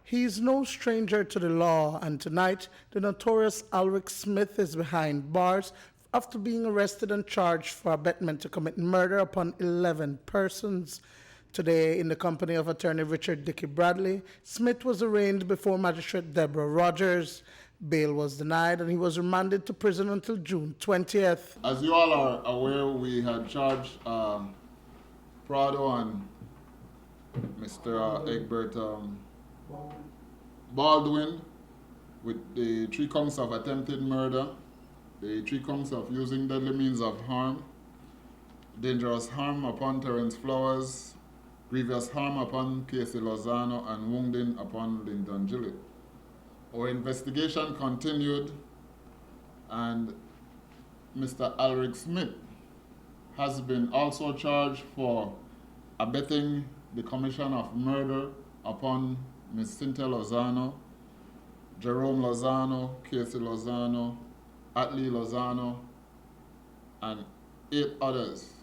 He is no stranger to the law, and tonight the notorious Alrick Smith is behind bars after being arrested and charged for abetment to commit murder upon 11 persons. Today, in the company of attorney Richard Dickey Bradley, Smith was arraigned before Magistrate Deborah Rogers. Bail was denied and he was remanded to prison until June 20th. As you all are aware, we had charged Prado and Mr. Egbert Baldwin with the 3 counts of attempted murder, the 3 counts of using deadly means of harm, dangerous harm upon Terence Flowers, grievous harm upon Casey Lozano, and wounding upon Lyndon Gillett. Our investigation continued, and Mr. Alrick Smith has been also charged for abetting the commission of murder upon Ms. Cynthia Lozano, Jerome Lozano, Casey Lozano, Atlee Lozano, and 8 others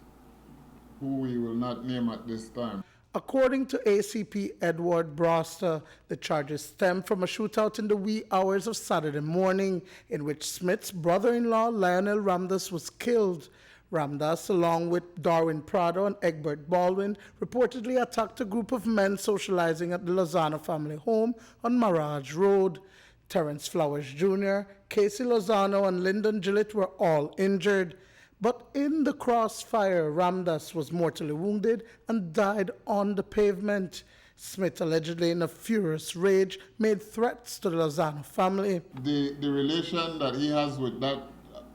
who we will not name at this time. According to ACP Edward Broster, the charges stem from a shootout in the wee hours of Saturday morning in which Smith's brother-in-law Lionel Ramdas was killed. Ramdas, along with Darwin Prado and Egbert Baldwin, reportedly attacked a group of men socializing at the Lozano family home on Mirage Road. Terence Flowers Jr., Casey Lozano, and Lyndon Gillett were all injured. But in the crossfire, Ramdas was mortally wounded and died on the pavement. Smith, allegedly in a furious rage, made threats to the Lozano family. The relation that he has with that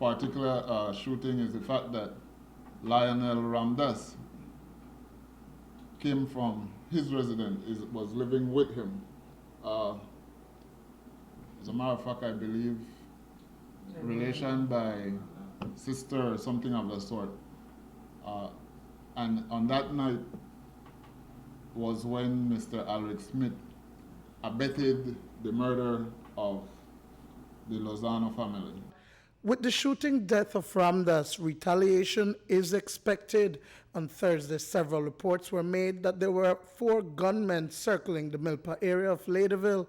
particular shooting is the fact that Lionel Ramdas came from his residence, was living with him. As a matter of fact, I believe relation by sister or something of the sort. And on that night was when Mr. Alrick Smith abetted the murder of the Lozano family. With the shooting death of Ramdas, retaliation is expected. On Thursday, several reports were made that there were 4 gunmen circling the Milpa area of Ladyville.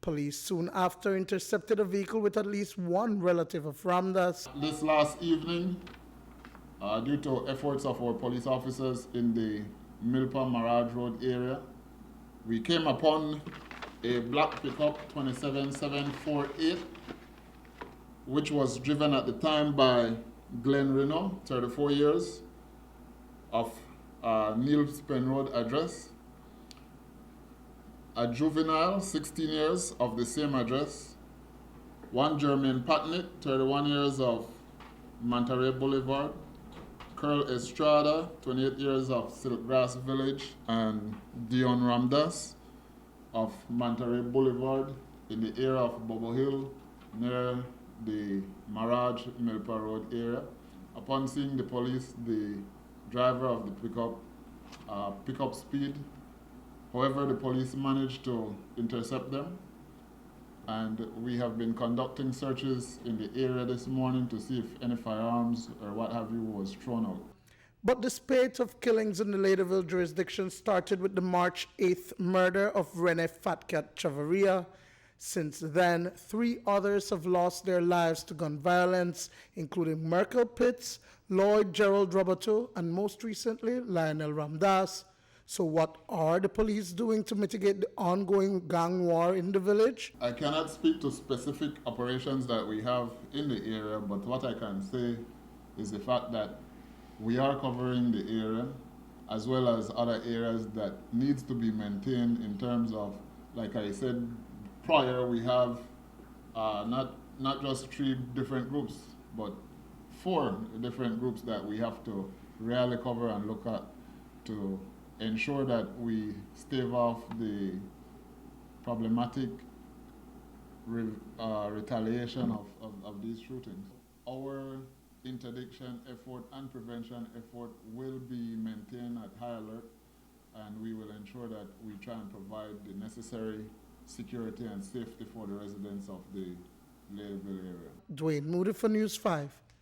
Police soon after intercepted a vehicle with at least 1 relative of Ramdas. This last evening, due to efforts of our police officers in the Milpa Mirage Road area, we came upon a black pickup 27748, which was driven at the time by Glenn Reno, 34 years, of Neil Spen Road address. A juvenile, 16 years, of the same address. 1 Jermaine Patnick, 31 years, of Monterey Boulevard. Curl Estrada, 28 years, of Silkgrass Village. And Dion Ramdas of Monterey Boulevard in the area of Bobo Hill near the Mirage Milpa Road area. Upon seeing the police, the driver of the pickup picked up speed. However, the police managed to intercept them, and we have been conducting searches in the area this morning to see if any firearms or what have you was thrown out. But the spate of killings in the Ladyville jurisdiction started with the March 8th murder of Rene Fatcat Chavarria. Since then, 3 others have lost their lives to gun violence, including Merkel Pitts, Lloyd Gerald Roberto, and most recently, Lionel Ramdas. So what are the police doing to mitigate the ongoing gang war in the village? I cannot speak to specific operations that we have in the area, but what I can say is the fact that we are covering the area as well as other areas that needs to be maintained in terms of, like I said prior, we have not just 3 different groups, but 4 different groups that we have to really cover and look at to ensure that we stave off the problematic retaliation of these shootings. Our interdiction effort and prevention effort will be maintained at high alert, and we will ensure that we try and provide the necessary security and safety for the residents of the Ladyville area. Dwayne Moody for News 5.